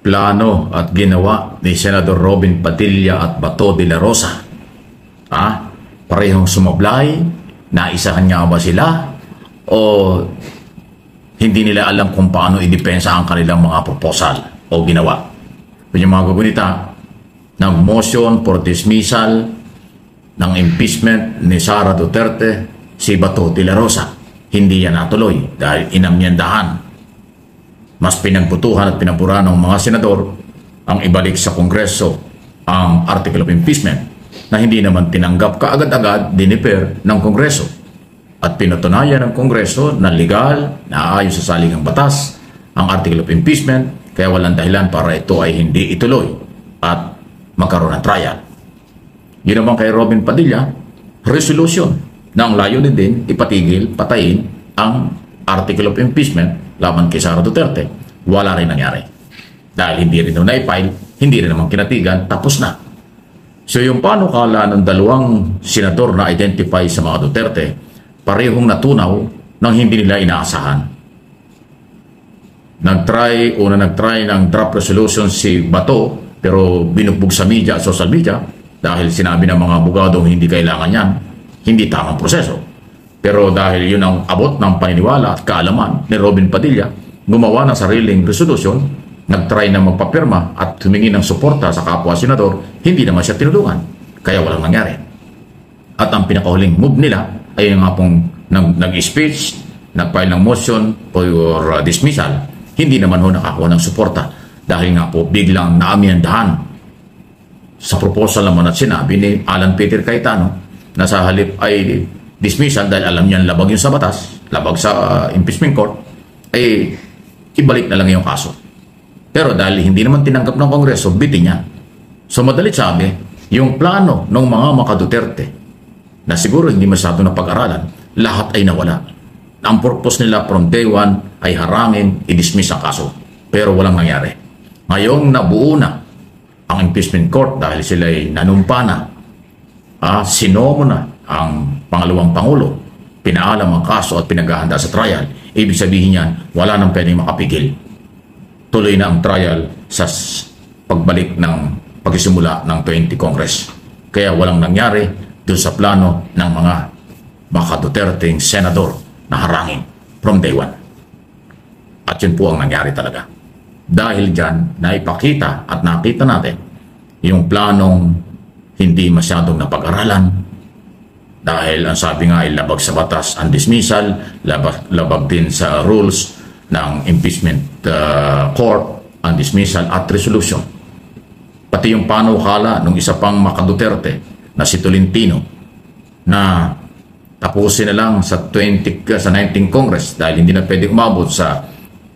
plano at ginawa ni Senador Robin Padilla at Bato de la Rosa. Parehong sumablay, naisahan nga ba sila o hindi nila alam kung paano idepensa ang kanilang mga proposal o ginawa. Yung mga gugunita ng motion for dismissal ng impeachment ni Sara Duterte, si Bato de la Rosa, hindi yan natuloy dahil inamyandahan. Mas pinagbutuhan at pinabura ng mga senador ang ibalik sa Kongreso ang Article of Impeachment na hindi naman tinanggap kaagad-agad diniper ng Kongreso at pinatunayan ng Kongreso na legal, na ayon sa saligang batas ang Article of Impeachment, kaya walang dahilan para ito ay hindi ituloy at magkaroon ng trial. Yun naman kay Robin Padilla, resolution na ang layunin din ipatigil, patayin ang Article of Impeachment laban kay Sara Duterte. Wala rin nangyari. Dahil hindi rin na-file, hindi rin naman kinatigan, tapos na. So yung panukala ng dalawang senador na identify sa mga Duterte, parehong natunaw nang hindi nila inaasahan. Nag-try ng draft resolution si Bato, pero binugbog sa media at social media dahil sinabi ng mga abogado hindi kailangan yan, hindi tamang proseso. Pero dahil yun ang abot ng paniniwala at kaalaman ni Robin Padilla, gumawa ng sariling resolution, nag-try na magpapirma at humingi ng suporta sa kapwa senador, hindi naman siya tinulungan. Kaya walang nangyari. At ang pinakahuling move nila ay nga pong nag-speech, nag-file ng motion for dismissal, hindi naman ho nakakuha ng suporta dahil nga po biglang naamyandahan sa proposal naman at sinabi ni Alan Peter Cayetano na sa halip ay dismissal dahil alam niyan labag yun sa batas, labag sa impeachment court, ay ibalik na lang yung kaso. Pero dahil hindi naman tinanggap ng Kongreso, bitin niya. So madalit sabi, yung plano ng mga Duterte na siguro hindi masyado na pag-aralan, lahat ay nawala. Ang purpose nila from day one ay harangin, i-dismiss ang kaso. Pero walang nangyari. Ngayong nabuo na ang impeachment court dahil sila ay nanumpa na, sinomo na ang pangalawang Pangulo, pinaalam ang kaso at pinaghahanda sa trial, ibig sabihin yan, wala nang pwedeng makapigil. Tuloy na ang trial sa pagbalik ng pagsisimula ng 20 Congress. Kaya walang nangyari doon sa plano ng mga Duterteng senador na harangin from day one. At yun po ang nangyari talaga. Dahil dyan, naipakita at nakita natin yung planong hindi masyadong napag-aralan. Dahil ang sabi nga ay labag sa batas ang dismissal, labag din sa rules ng impeachment court ang dismissal at resolution. Pati yung panukala ng isa pang Duterte na si Tolentino na tapusin na lang sa 19 Congress dahil hindi na pwede umabot sa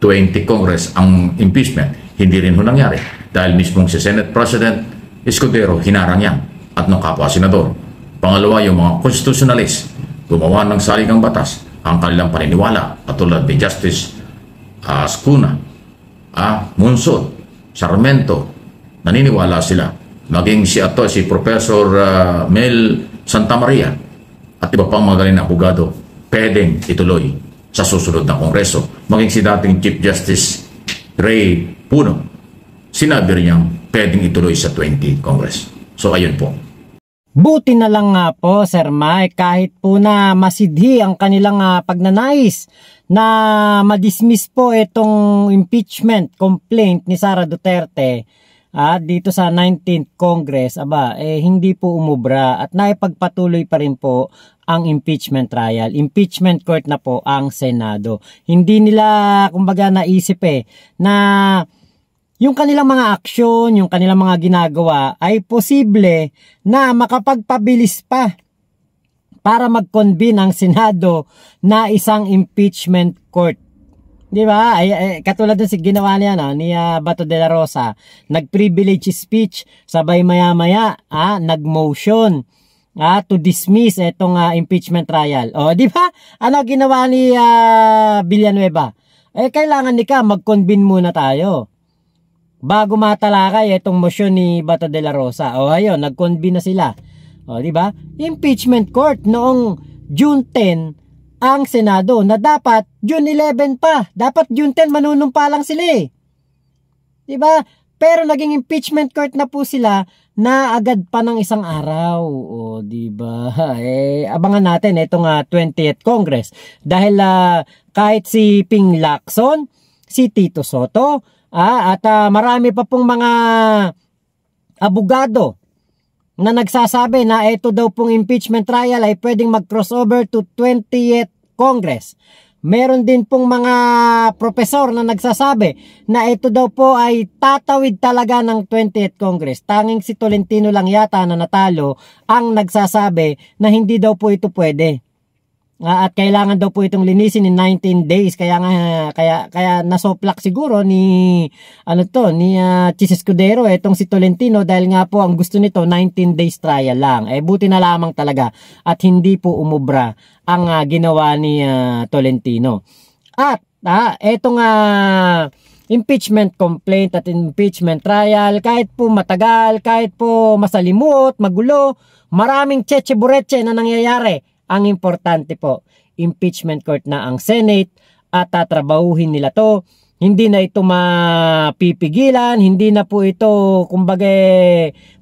20 Congress ang impeachment, hindi rin ho nangyari dahil mismong si Senate President Escudero hinarang yan at ng kapwa senador. Pangalawa, yung mga constitutionalists gumawa ng saligang batas ang kanilang paniniwala katulad ni Justice Ascuna, Munsod, Sarmento, naniniwala sila. Maging si Professor Mel Santamaria at iba pang magaling na abogado pwedeng ituloy sa susunod na Kongreso. Maging si dating Chief Justice Ray Puno, sinabi rin niyang pwedeng ituloy sa 20 Congress. So ayun po. Buti na lang nga po, Sir Mike, kahit po na masidhi ang kanilang pagnanais na madismiss po itong impeachment complaint ni Sara Duterte dito sa 19th Congress, hindi po umubra at naipagpatuloy pa rin po ang impeachment trial. Impeachment court na po ang Senado. Hindi nila, kumbaga, naisip na yung kanilang mga aksyon, yung kanilang mga ginagawa ay posible na makapagpabilis pa para mag-convene ang Senado na isang impeachment court. Di ba? Katulad dun si ginawa niya ni Bato de la Rosa, nag-privilege speech, sabay maya-maya, nag-motion to dismiss itong impeachment trial. O, di ba? Ano ginawa ni Villanueva? Kailangan mag-convene muna tayo bago matalakay itong motion ni Bato de la Rosa. O ayun, nag-convene na sila. O di ba? Impeachment court noong June 10 ang Senado na dapat June 11 pa. Dapat June 10 manunumpa lang sila Di ba? Pero naging impeachment court na po sila na agad pa ng isang araw. O, di ba? Abangan natin itong 20th Congress. Dahil kahit si Ping Lacson, si Tito Soto, at marami pa pong mga abogado na nagsasabi na ito daw pong impeachment trial ay pwedeng mag-crossover to 20th Congress. Meron din pong mga profesor na nagsasabi na ito daw po ay tatawid talaga ng 20th Congress. Tanging si Tolentino lang yata na natalo ang nagsasabi na hindi daw po ito pwede. At kailangan daw po itong linisin in 19 days. Kaya nasoplak siguro ni Chis Escudero itong si Tolentino dahil nga po ang gusto nito 19 days trial lang. Buti na lamang talaga at hindi po umubra ang ginawa ni Tolentino. At etong impeachment complaint at impeachment trial, kahit po matagal, kahit po masalimuot, magulo, maraming cheche-bureche na nangyayari. Ang importante po, impeachment court na ang Senate at tatrabahuhin nila to. Hindi na ito mapipigilan, hindi na po ito kumbaga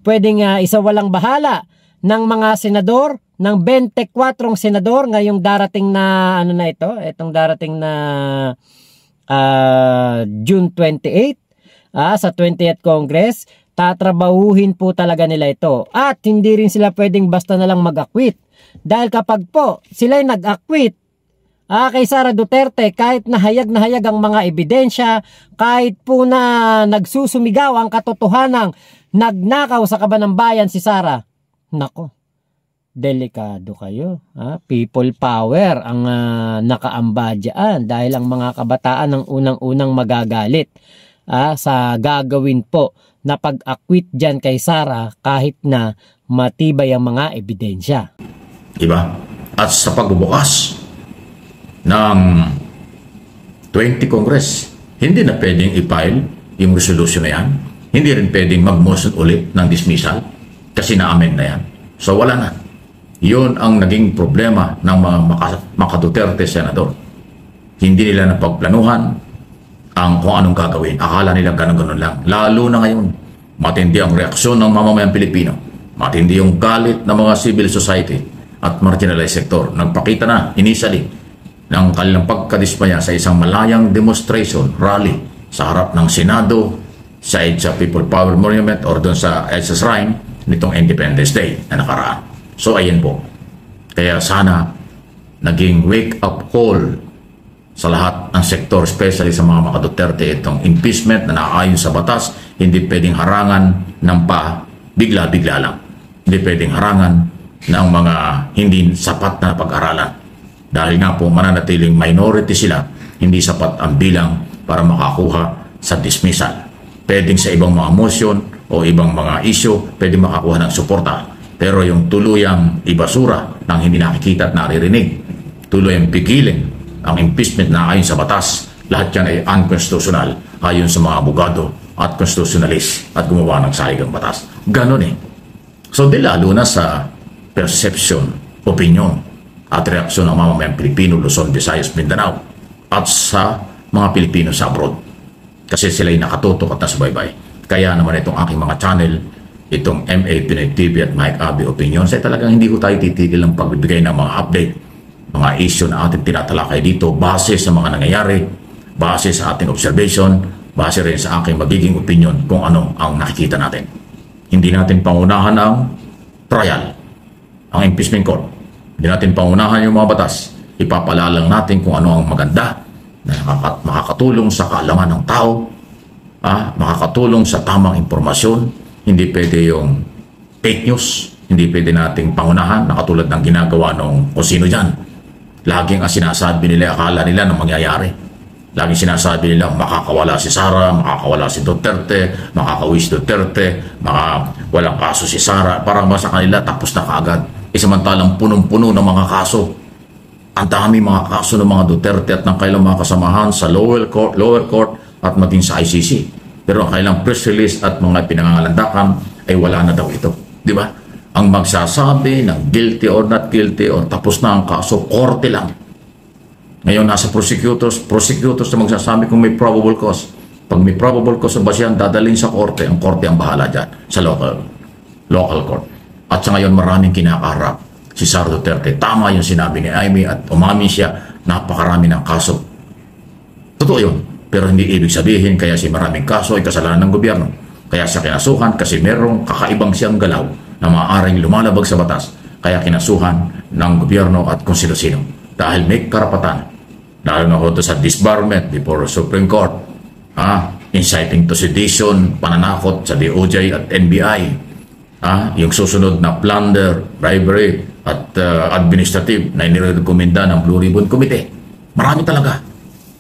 pwedeng isawalang bahala ng mga senador, ng 24 senador ngayong darating na itong darating na June 28 sa 20th Congress. Tatrabahuhin po talaga nila ito at hindi rin sila pwedeng basta na lang mag-acquit. Dahil kapag po sila'y nag-acquit kay Sara Duterte, kahit nahayag ang mga ebidensya, kahit po na nagsusumigaw ang katotohanang nagnakaw sa kaban ng bayan si Sara, nako, delikado kayo. People power ang nakaamba dyan dahil ang mga kabataan ang unang-unang magagalit sa gagawin po na pag-acquit dyan kay Sara kahit na matibay ang mga ebidensya. Diba? At sa pagbubukas ng 20 Congress, hindi na pwedeng i-file yung resolution na yan. Hindi rin pwedeng mag-motion ulit ng dismissal kasi na-amend na yan. So wala na. Yun ang naging problema ng mga Duterte senador. Hindi nila napagplanuhan ang kung anong gagawin. Akala nila ganun-ganun lang. Lalo na ngayon, matindi ang reaksyon ng mamamayang Pilipino. Matindi yung galit ng mga civil society at marginalized sector. Nagpakita na initially ng kanilang pagkadismaya sa isang malayang demonstration, rally sa harap ng Senado, sa EDSA People Power Monument or doon sa EDSA Shrine nitong Independence Day na nakaraan. So ayan po. Kaya sana naging wake-up call sa lahat ng sektor, especially sa mga Duterte, itong impeachment na naayon sa batas, hindi pwedeng harangan ng bigla-bigla lang. Hindi pwedeng harangan ng mga hindi sapat na pag-aralan. Dahil nga po mananatiling minority sila, hindi sapat ang bilang para makakuha sa dismissal. Pwedeng sa ibang mga motion o ibang mga issue, pwedeng makakuha ng suporta. Pero yung tuluyang ibasura ng hindi nakikita at naririnig, tuluyang pigilin ang impeachment na ayon sa batas, lahat yan ay unconstitutional ayon sa mga abogado at constitutionalist at gumawa ng saligang batas. Ganon So di lalo na sa perception, opinion at reaksyon ng mamamayang Pilipino, Luzon, Visayas, Mindanao at sa mga Pilipino sa abroad. Kasi sila ay nakatutok at nasubaybay. Kaya naman itong aking mga channel, itong MA Pinoy TV at Mike Abby Opinions, ay talagang hindi ko tayo titigil ng pagbibigay ng mga update, mga issue na ating tinatalakay dito base sa mga nangyayari, base sa ating observation, base rin sa aking magiging opinion kung ano ang nakikita natin. Hindi natin pangunahan ang trial, ang impeachment court. Hindi natin pangunahan yung mga batas. Ipapalalang natin kung ano ang maganda na makakatulong sa kaalaman ng tao, makakatulong sa tamang impormasyon. Hindi pwede yung fake news. Hindi pwede nating pangunahan na katulad ng ginagawa ng kung sino dyan. Laging ang sinasabi nila, akala nila na mangyayari. Laging sinasabi nila, makakawala si Sara, makakawala si Duterte, makakawis Duterte, walang kaso si Sara. Parang sa kanila, tapos na kaagad. Samantalang punong-puno ng mga kaso. Ang dami mga kaso ng mga Duterte at ng kailang mga kasamahan sa lower court at maging sa ICC. Pero ang kailang press release at mga pinangangalandakan ay wala na daw ito. Di ba? Ang magsasabi ng guilty or not guilty or tapos na ang kaso, korte lang. Ngayon nasa prosecutors na magsasabi kung may probable cause. Pag may probable cause of basihan, dadalhin sa korte. Ang korte ang bahala dyan sa local court. At sa ngayon, maraming kinakaharap si Sara Duterte. Tama yung sinabi ni Amy at umamin siya, napakarami ng kaso. Totoo yun. Pero hindi ibig sabihin kaya si maraming kaso ay kasalanan ng gobyerno. Kaya siya kinasuhan kasi merong kakaibang siyang galaw na maaaring lumalabag sa batas. Kaya kinasuhan ng gobyerno at kung sino-sino. Dahil may karapatan. Lalo na ho sa disbarment before Supreme Court. Inciting to sedition, pananakot sa DOJ at NBI. Yung susunod na plunder, bribery at administrative na inirekomenda ng Blue Ribbon Committee. Marami talaga.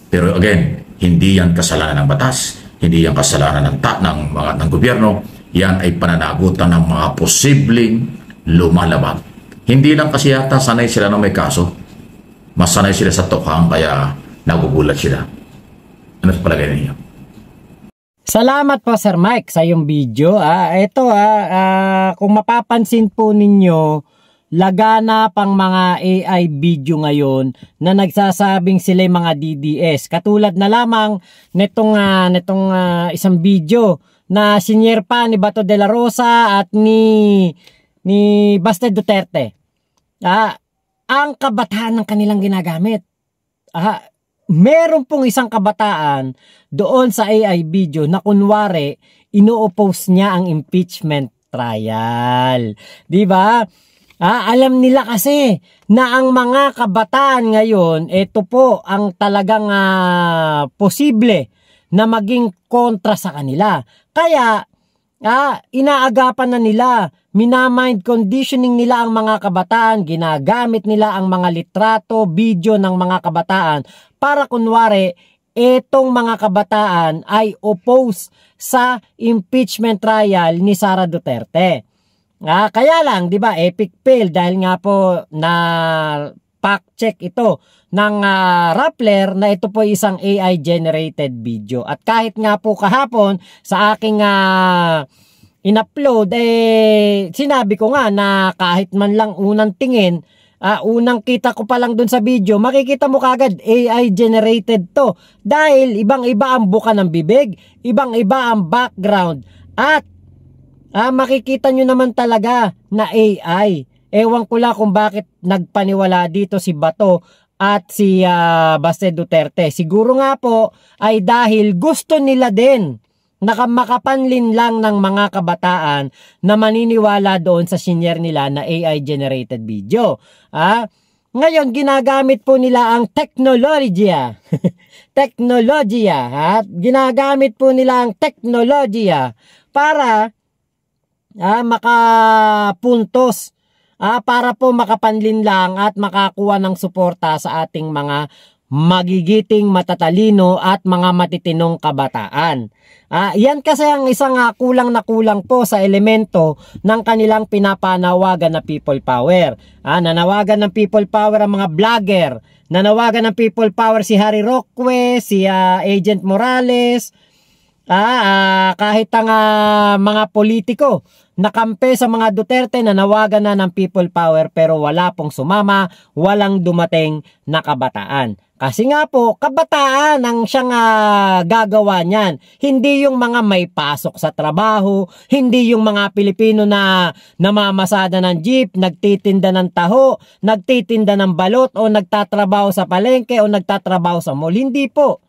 Pero again, hindi yan kasalanan ng batas, hindi yan kasalanan ng gobyerno, yan ay pananagutan ng mga posibleng lumalabag. Hindi lang kasi yata sanay sila na may kaso, mas sanay sila sa tokhang kaya nagugulat sila. Ano sa palagay ninyo? Salamat po Sir Mike sa iyong video. Ito kung mapapansin po ninyo, lagana pang mga AI video ngayon na nagsasabing sila mga DDS. Katulad na lamang nitong isang video na sinyer pa ni Bato de la Rosa at ni Baste Duterte. Ang kabataan ng kanilang ginagamit. Meron pong isang kabataan doon sa AI video na kunwari ino-oppose niya ang impeachment trial. 'Di ba? Alam nila kasi na ang mga kabataan ngayon, ito po ang talagang posible na maging kontra sa kanila. Kaya, inaagapan na nila, minamind conditioning nila ang mga kabataan, ginagamit nila ang mga litrato, video ng mga kabataan para kunwari, etong mga kabataan ay oppose sa impeachment trial ni Sara Duterte. Kaya lang, 'di ba, epic fail dahil nga po na fact check ito ng Rappler na ito po isang AI generated video. At kahit nga po kahapon sa aking in-upload sinabi ko nga na kahit man lang unang tingin, unang kita ko pa lang dun sa video, makikita mo kagad AI generated to dahil ibang-iba ang buka ng bibig, ibang-iba ang background at makikita nyo naman talaga na AI. Ewan ko lang kung bakit nagpaniwala dito si Bato at si Baste Duterte. Siguro nga po ay dahil gusto nila din makapanlin lang ng mga kabataan na maniniwala doon sa sinyer nila na AI generated video. Ngayon, ginagamit po nila ang teknolohiya. Ginagamit po nila ang teknolohiya para makapuntos, para po makapanlin lang at makakuha ng suporta sa ating mga magigiting matatalino at mga matitinong kabataan. Yan kasi ang isang kulang na kulang po sa elemento ng kanilang pinapanawagan na people power. Nanawagan ng people power ang mga vlogger, nanawagan ng people power si Harry Roque, si Agent Morales, kahit ang mga politiko nakampe sa mga Duterte, nanawagan na ng people power pero wala pong sumama, walang dumating na kabataan. Kasi nga po, kabataan ang siyang gagawa niyan. Hindi yung mga may pasok sa trabaho, hindi yung mga Pilipino na namamasada ng jeep, nagtitinda ng taho, nagtitinda ng balot o nagtatrabaho sa palengke o nagtatrabaho sa mall. Hindi po.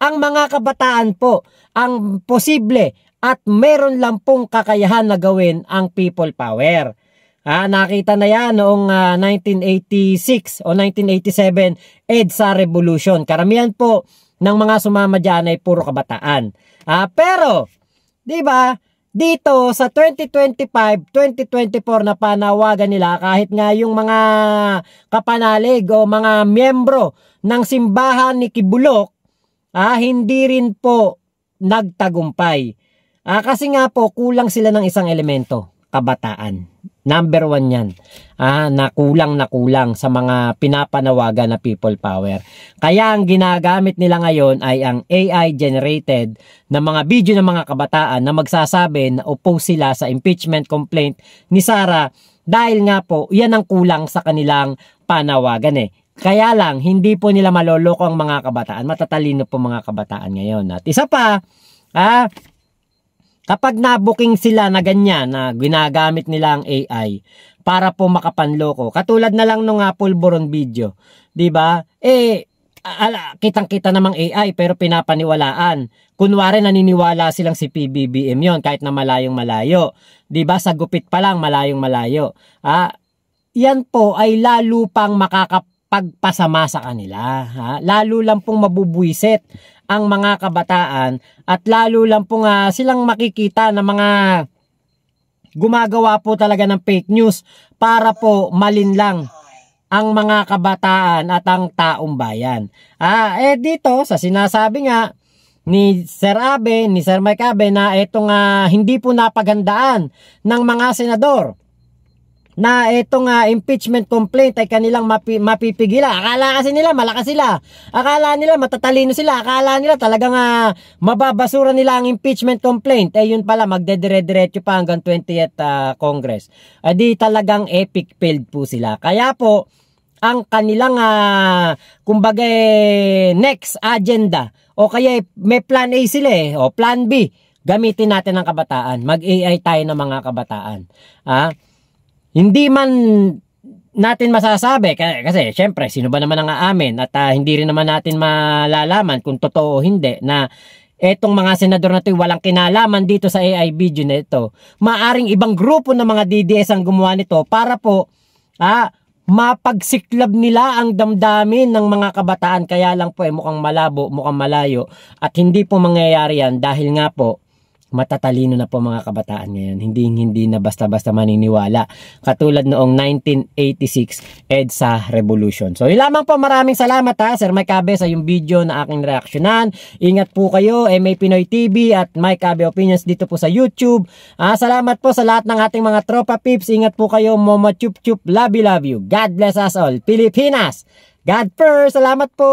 Ang mga kabataan po ang posible at meron lang pong kakayahan na gawin ang people power. Nakita na yan noong 1986 o 1987 EDSA Revolution. Karamihan po ng mga sumama dyan ay puro kabataan. Pero, di ba, dito sa 2025, 2024 na panawagan nila, kahit nga yung mga kapanalig o mga miyembro ng simbahan ni Kibulok, hindi rin po nagtagumpay. Kasi nga po, kulang sila ng isang elemento, kabataan. Number 1 yan. Na kulang sa mga pinapanawagan na people power. Kaya ang ginagamit nila ngayon ay ang AI generated na mga video ng mga kabataan na magsasabi na oppose sila sa impeachment complaint ni Sara dahil nga po, yan ang kulang sa kanilang panawagan Kaya lang, hindi po nila maloloko ang mga kabataan. Matatalino po mga kabataan ngayon. At isa pa, kapag na-booking sila na ganyan, na ginagamit nila ang AI para po makapanloko, katulad na lang nung pulburon video, di ba? Kitang-kita namang AI pero pinapaniwalaan. Kunwari naniniwala silang si PBBM yon kahit na malayong-malayo. 'Di ba? Sa gupit pa lang malayong-malayo. Yan po ay lalo pang makakapagpasama sa kanila. Lalo lang pong mabubuisit ang mga kabataan at lalo lang pong silang makikita na mga gumagawa po talaga ng fake news para po malinlang ang mga kabataan at ang taong bayan. Dito sa sinasabi nga ni Sir Abe, ni Sir Mike Abe na itong hindi po napagandaan ng mga senador na itong impeachment complaint ay kanilang mapipigilan. Akala kasi nila malakas sila. Akala nila matatalino sila. Akala nila talagang mababasura nila ang impeachment complaint. Yun pala, magdedire-diretso pa hanggang 20th Congress. Di talagang epic failed po sila. Kaya po, ang kanilang kumbaga next agenda o kaya may plan A sila o plan B, gamitin natin ang kabataan. Mag-AI tayo ng mga kabataan. Hindi man natin masasabi kasi syempre sino ba naman ang aamin at hindi rin naman natin malalaman kung totoo o hindi na etong mga senador na ito walang kinalaman dito sa AI video na ito. Maaring ibang grupo ng mga DDS ang gumawa nito para po mapagsiklab nila ang damdamin ng mga kabataan. Kaya lang po mukhang malabo, mukhang malayo at hindi po mangyayari yan dahil nga po matatalino na po mga kabataan ngayon. Hindi na basta-basta maniniwala. Katulad noong 1986 EDSA Revolution. So yun lamang po, maraming salamat Sir Mike Abe sa yung video na aking reaksyonan. Ingat po kayo, MA Pinoy TV at Mike Abe Opinions dito po sa YouTube. Salamat po sa lahat ng ating mga tropa peeps. Ingat po kayo, Momo Chup Chup, love you. God bless us all. Pilipinas, God first. Salamat po.